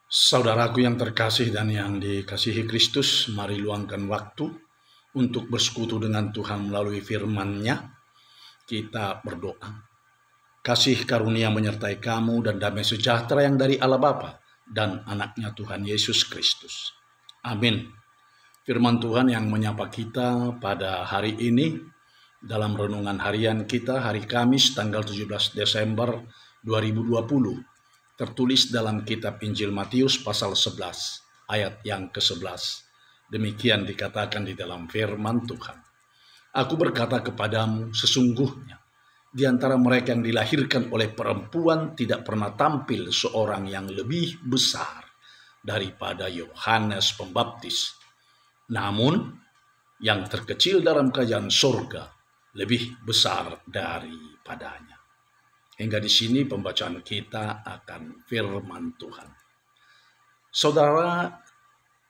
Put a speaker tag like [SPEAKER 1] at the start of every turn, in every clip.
[SPEAKER 1] Saudaraku yang terkasih dan yang dikasihi Kristus, mari luangkan waktu untuk bersekutu dengan Tuhan melalui firman-Nya. Kita berdoa. Kasih karunia menyertai kamu dan damai sejahtera yang dari Allah Bapa dan anaknya Tuhan Yesus Kristus. Amin. Firman Tuhan yang menyapa kita pada hari ini dalam renungan harian kita hari Kamis tanggal 17 Desember 2020. Tertulis dalam kitab Injil Matius pasal 11 ayat yang ke-11. Demikian dikatakan di dalam firman Tuhan. Aku berkata kepadamu, sesungguhnya di antara mereka yang dilahirkan oleh perempuan tidak pernah tampil seorang yang lebih besar daripada Yohanes Pembaptis. Namun yang terkecil dalam kerajaan surga lebih besar daripadanya. Hingga di sini pembacaan kita akan firman Tuhan. Saudara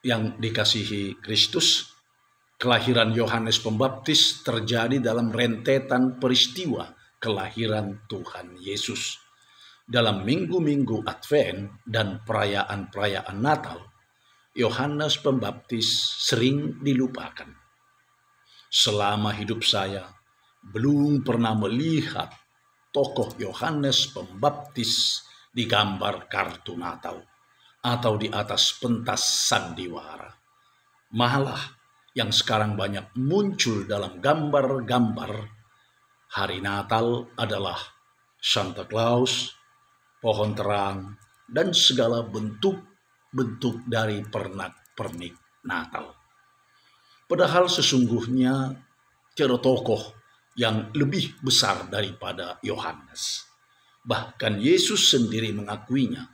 [SPEAKER 1] yang dikasihi Kristus, kelahiran Yohanes Pembaptis terjadi dalam rentetan peristiwa kelahiran Tuhan Yesus. Dalam minggu-minggu Advent dan perayaan-perayaan Natal, Yohanes Pembaptis sering dilupakan. Selama hidup saya, belum pernah melihat tokoh Yohanes Pembaptis di gambar kartu Natal atau di atas pentas sandiwara. Malah yang sekarang banyak muncul dalam gambar-gambar hari Natal adalah Santa Claus, pohon terang, dan segala bentuk-bentuk dari pernak-pernik Natal. Padahal sesungguhnya tiada tokoh yang lebih besar daripada Yohanes. Bahkan Yesus sendiri mengakuinya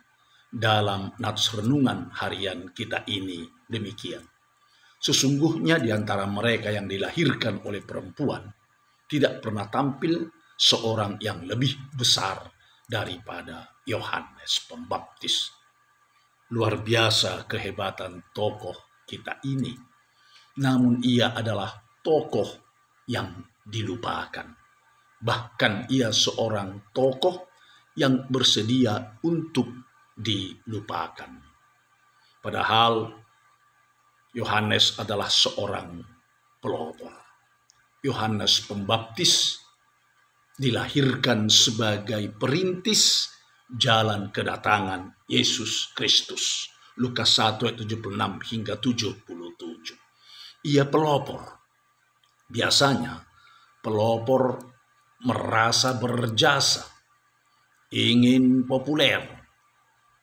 [SPEAKER 1] dalam nats renungan harian kita ini demikian. Sesungguhnya di antara mereka yang dilahirkan oleh perempuan tidak pernah tampil seorang yang lebih besar daripada Yohanes Pembaptis. Luar biasa kehebatan tokoh kita ini. Namun ia adalah tokoh yang dilupakan. Bahkan ia seorang tokoh yang bersedia untuk dilupakan. Padahal Yohanes adalah seorang pelopor. Yohanes Pembaptis dilahirkan sebagai perintis jalan kedatangan Yesus Kristus. Lukas 1 ayat 76 hingga 77. Ia pelopor. Biasanya pelopor merasa berjasa, ingin populer,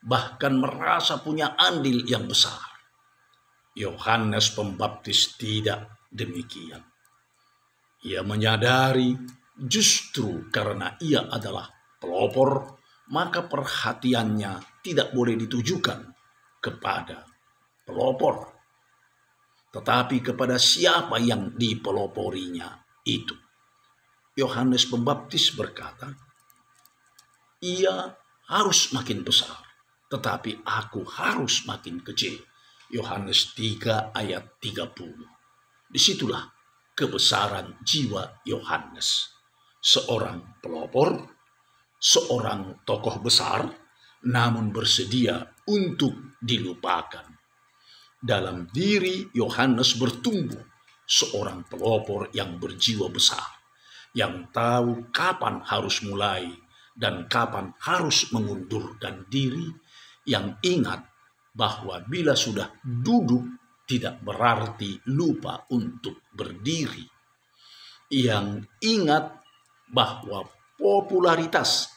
[SPEAKER 1] bahkan merasa punya andil yang besar. Yohanes Pembaptis tidak demikian. Ia menyadari justru karena ia adalah pelopor, maka perhatiannya tidak boleh ditujukan kepada pelopor, tetapi kepada siapa yang dipeloporinya itu. Yohanes Pembaptis berkata, ia harus makin besar, tetapi aku harus makin kecil. Yohanes 3 ayat 30. Disitulah kebesaran jiwa Yohanes. Seorang pelopor, seorang tokoh besar, namun bersedia untuk dilupakan. Dalam diri Yohanes bertumbuh seorang pelopor yang berjiwa besar, yang tahu kapan harus mulai dan kapan harus mengundurkan diri, yang ingat bahwa bila sudah duduk tidak berarti lupa untuk berdiri, yang ingat bahwa popularitas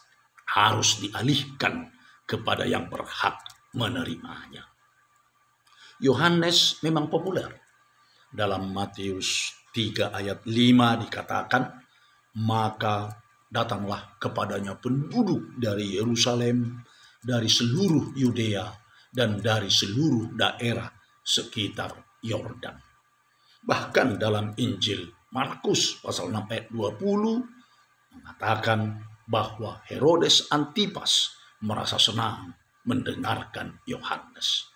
[SPEAKER 1] harus dialihkan kepada yang berhak menerimanya. Yohanes memang populer. Dalam Matius 3 ayat 5 dikatakan, maka datanglah kepadanya penduduk dari Yerusalem, dari seluruh Yudea, dan dari seluruh daerah sekitar Yordan. Bahkan dalam Injil Markus pasal 6 ayat 20 mengatakan bahwa Herodes Antipas merasa senang mendengarkan Yohanes.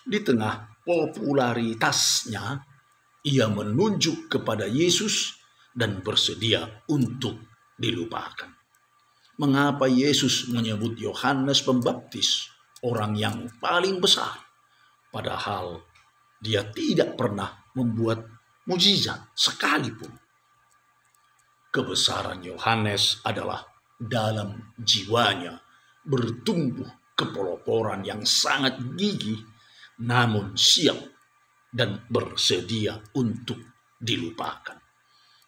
[SPEAKER 1] Di tengah popularitasnya, ia menunjuk kepada Yesus dan bersedia untuk dilupakan. Mengapa Yesus menyebut Yohanes Pembaptis orang yang paling besar, padahal dia tidak pernah membuat mukjizat sekalipun. Kebesaran Yohanes adalah dalam jiwanya bertumbuh kepeloporan yang sangat gigih, namun siap dan bersedia untuk dilupakan.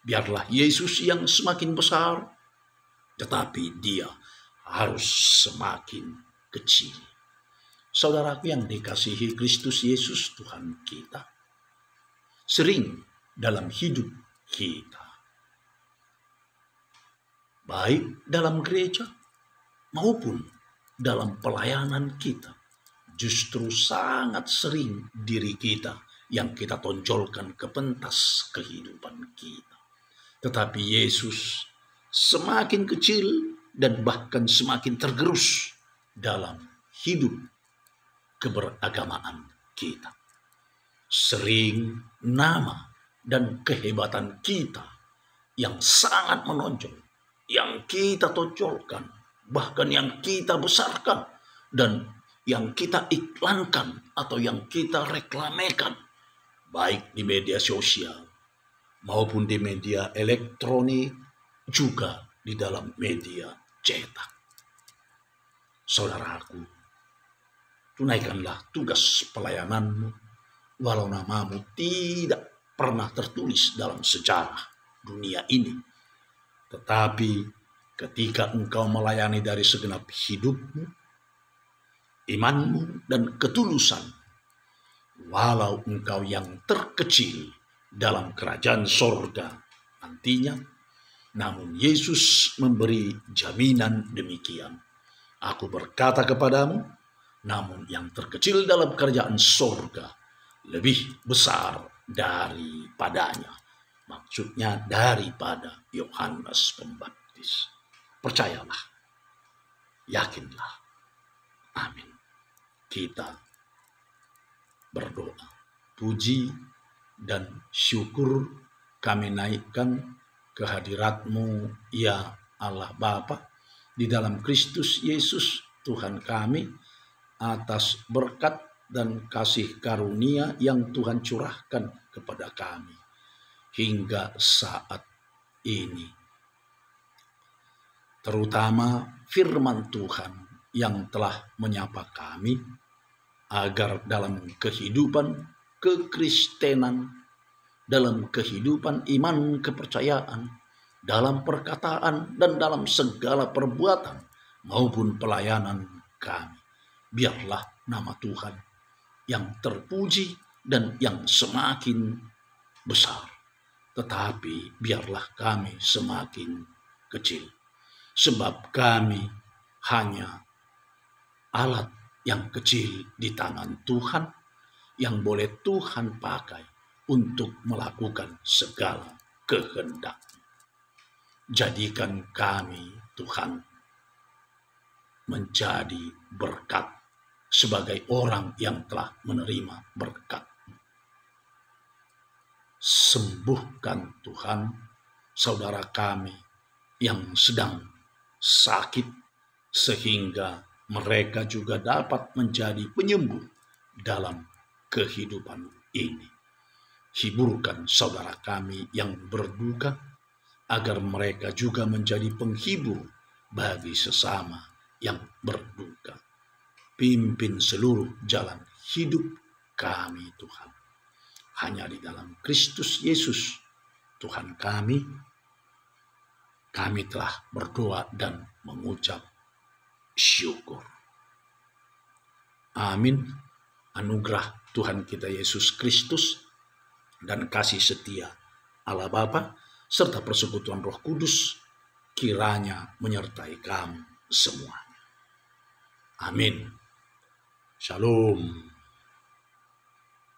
[SPEAKER 1] Biarlah Yesus yang semakin besar, tetapi dia harus semakin kecil. Saudaraku yang dikasihi Kristus Yesus Tuhan kita, sering dalam hidup kita, baik dalam gereja maupun dalam pelayanan kita, justru sangat sering diri kita yang kita tonjolkan ke pentas kehidupan kita. Tetapi Yesus semakin kecil dan bahkan semakin tergerus dalam hidup keberagamaan kita. Sering nama dan kehebatan kita yang sangat menonjol, yang kita tonjolkan, bahkan yang kita besarkan, dan yang kita iklankan atau yang kita reklamekan, baik di media sosial maupun di media elektronik, juga di dalam media cetak. Saudaraku, tunaikanlah tugas pelayananmu, walau namamu tidak pernah tertulis dalam sejarah dunia ini. Tetapi ketika engkau melayani dari segenap hidupmu, imanmu, dan ketulusan, walau engkau yang terkecil dalam kerajaan sorga nantinya, namun Yesus memberi jaminan demikian. Aku berkata kepadamu, namun yang terkecil dalam kerajaan sorga lebih besar daripadanya. Maksudnya daripada Yohanes Pembaptis. Percayalah, yakinlah. Amin. Kita berdoa. Puji dan syukur kami naikkan kehadirat-Mu, ya Allah Bapa, di dalam Kristus Yesus Tuhan kami, atas berkat dan kasih karunia yang Tuhan curahkan kepada kami hingga saat ini. Terutama firman Tuhan yang telah menyapa kami agar dalam kehidupan kekristenan, dalam kehidupan iman kepercayaan, dalam perkataan dan dalam segala perbuatan maupun pelayanan kami, biarlah nama Tuhan yang terpuji dan yang semakin besar. Tetapi biarlah kami semakin kecil, sebab kami hanya alat yang kecil di tangan Tuhan yang boleh Tuhan pakai untuk melakukan segala kehendak. Jadikan kami, Tuhan, menjadi berkat sebagai orang yang telah menerima berkat. Sembuhkan Tuhan saudara kami yang sedang sakit, sehingga mereka juga dapat menjadi penyembuh dalam kehidupan ini. Hiburkan saudara kami yang berduka, agar mereka juga menjadi penghibur bagi sesama yang berduka. Pimpin seluruh jalan hidup kami, Tuhan. Hanya di dalam Kristus Yesus, Tuhan kami telah berdoa dan mengucap syukur. Amin. Anugerah Tuhan kita Yesus Kristus dan kasih setia Allah Bapa serta persekutuan Roh Kudus kiranya menyertai kamu semuanya. Amin. Shalom.